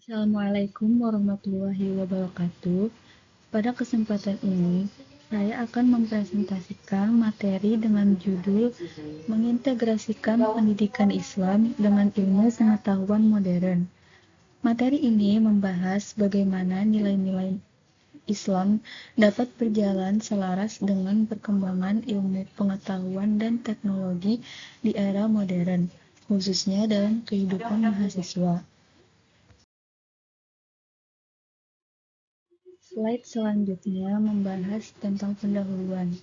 Assalamualaikum warahmatullahi wabarakatuh. Pada kesempatan ini, saya akan mempresentasikan materi dengan judul Mengintegrasikan Pendidikan Islam dengan Ilmu Pengetahuan Modern. Materi ini membahas bagaimana nilai-nilai Islam dapat berjalan selaras dengan perkembangan ilmu pengetahuan dan teknologi di era modern, khususnya dalam kehidupan mahasiswa. Slide selanjutnya membahas tentang pendahuluan.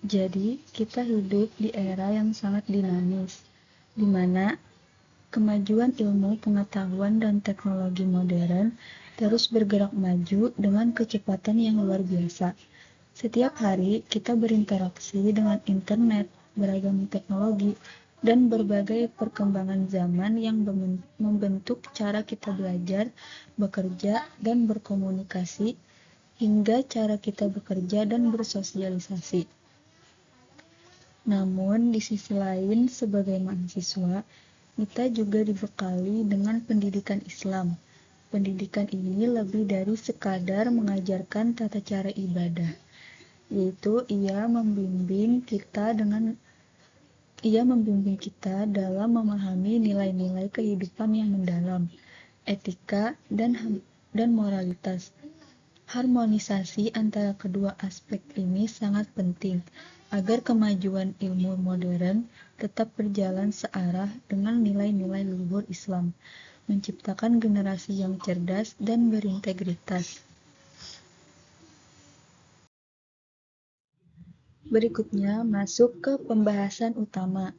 Jadi, kita hidup di era yang sangat dinamis, di mana kemajuan ilmu pengetahuan dan teknologi modern terus bergerak maju dengan kecepatan yang luar biasa. Setiap hari, kita berinteraksi dengan internet, beragam teknologi, dan berbagai perkembangan zaman yang membentuk cara kita belajar, bekerja, dan berkomunikasi, hingga cara kita bekerja dan bersosialisasi. Namun, di sisi lain, sebagai mahasiswa, kita juga dibekali dengan pendidikan Islam. Pendidikan ini lebih dari sekadar mengajarkan tata cara ibadah, yaitu ia membimbing kita dalam memahami nilai-nilai kehidupan yang mendalam, etika, dan moralitas. Harmonisasi antara kedua aspek ini sangat penting agar kemajuan ilmu modern tetap berjalan searah dengan nilai-nilai luhur Islam, menciptakan generasi yang cerdas dan berintegritas. Berikutnya masuk ke pembahasan utama.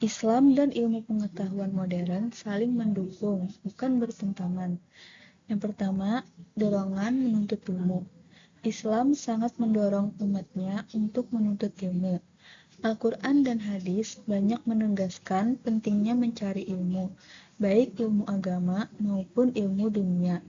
Islam dan ilmu pengetahuan modern saling mendukung, bukan bertentangan. Yang pertama, dorongan menuntut ilmu. Islam sangat mendorong umatnya untuk menuntut ilmu. Al-Quran dan hadis banyak menegaskan pentingnya mencari ilmu, baik ilmu agama maupun ilmu dunia.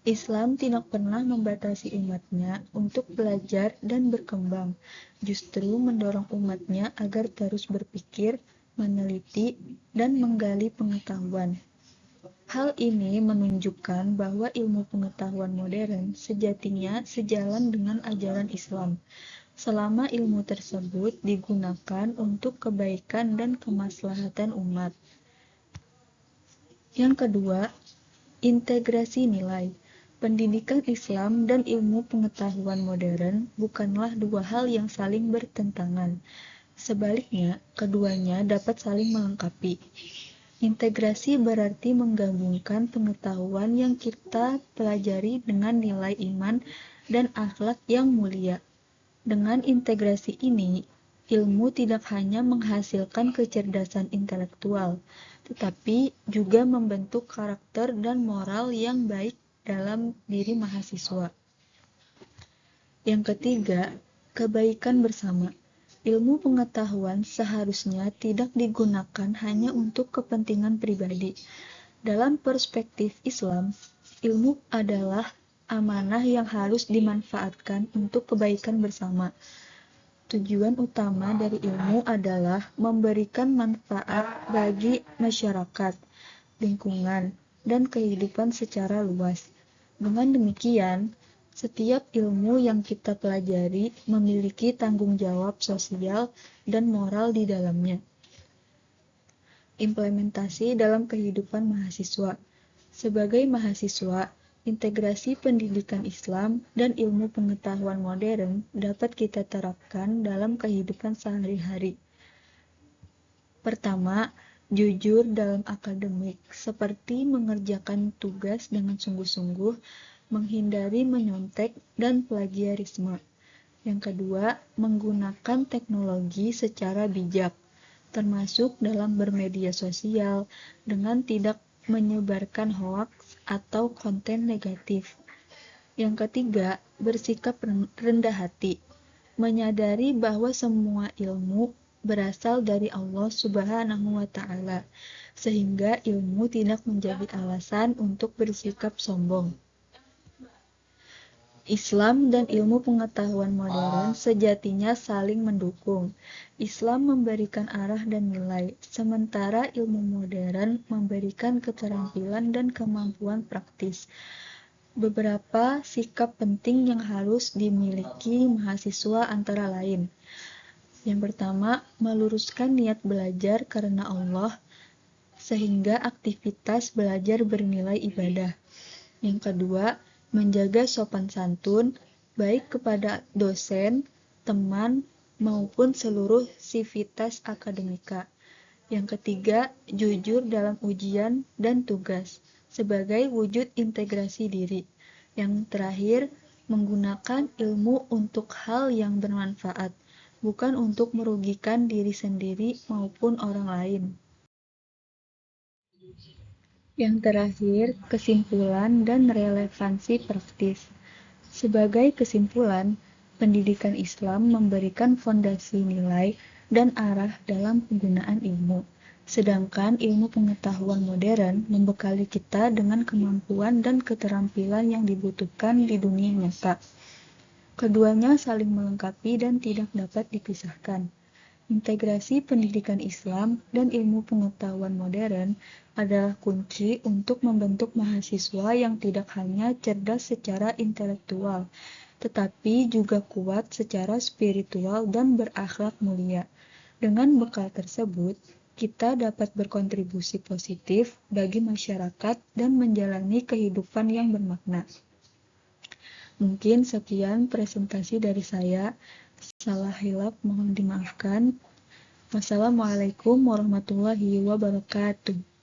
Islam tidak pernah membatasi umatnya untuk belajar dan berkembang, justru mendorong umatnya agar terus berpikir, meneliti, dan menggali pengetahuan. Hal ini menunjukkan bahwa ilmu pengetahuan modern sejatinya sejalan dengan ajaran Islam, selama ilmu tersebut digunakan untuk kebaikan dan kemaslahatan umat. Yang kedua, integrasi nilai. Pendidikan Islam dan ilmu pengetahuan modern bukanlah dua hal yang saling bertentangan. Sebaliknya, keduanya dapat saling melengkapi. Integrasi berarti menggabungkan pengetahuan yang kita pelajari dengan nilai iman dan akhlak yang mulia. Dengan integrasi ini, ilmu tidak hanya menghasilkan kecerdasan intelektual, tetapi juga membentuk karakter dan moral yang baik dalam diri mahasiswa. Yang ketiga, kebaikan bersama. Ilmu pengetahuan seharusnya tidak digunakan hanya untuk kepentingan pribadi. Dalam perspektif Islam, ilmu adalah amanah yang harus dimanfaatkan untuk kebaikan bersama. Tujuan utama dari ilmu adalah memberikan manfaat bagi masyarakat, lingkungan, dan kehidupan secara luas. Dengan demikian, setiap ilmu yang kita pelajari memiliki tanggung jawab sosial dan moral di dalamnya. Implementasi dalam kehidupan mahasiswa. Sebagai mahasiswa, integrasi pendidikan Islam dan ilmu pengetahuan modern dapat kita terapkan dalam kehidupan sehari-hari. Pertama, jujur dalam akademik, seperti mengerjakan tugas dengan sungguh-sungguh, menghindari menyontek dan plagiarisme. Yang kedua, menggunakan teknologi secara bijak, termasuk dalam bermedia sosial dengan tidak menyebarkan hoaks atau konten negatif. Yang ketiga, bersikap rendah hati, menyadari bahwa semua ilmu berasal dari Allah Subhanahu wa Ta'ala, sehingga ilmu tidak menjadi alasan untuk bersikap sombong. Islam dan ilmu pengetahuan modern sejatinya saling mendukung. Islam memberikan arah dan nilai, sementara ilmu modern memberikan keterampilan dan kemampuan praktis. Beberapa sikap penting yang harus dimiliki mahasiswa antara lain. Yang pertama, meluruskan niat belajar karena Allah, sehingga aktivitas belajar bernilai ibadah. Yang kedua, menjaga sopan santun, baik kepada dosen, teman, maupun seluruh sivitas akademika. Yang ketiga, jujur dalam ujian dan tugas, sebagai wujud integrasi diri. Yang terakhir, menggunakan ilmu untuk hal yang bermanfaat, bukan untuk merugikan diri sendiri maupun orang lain. Yang terakhir, kesimpulan dan relevansi praktis. Sebagai kesimpulan, pendidikan Islam memberikan fondasi nilai dan arah dalam penggunaan ilmu, sedangkan ilmu pengetahuan modern membekali kita dengan kemampuan dan keterampilan yang dibutuhkan di dunia nyata. Keduanya saling melengkapi dan tidak dapat dipisahkan. Integrasi pendidikan Islam dan ilmu pengetahuan modern adalah kunci untuk membentuk mahasiswa yang tidak hanya cerdas secara intelektual, tetapi juga kuat secara spiritual dan berakhlak mulia. Dengan bekal tersebut, kita dapat berkontribusi positif bagi masyarakat dan menjalani kehidupan yang bermakna. Mungkin sekian presentasi dari saya. Salah hilaf mohon dimaafkan. Wassalamualaikum warahmatullahi wabarakatuh.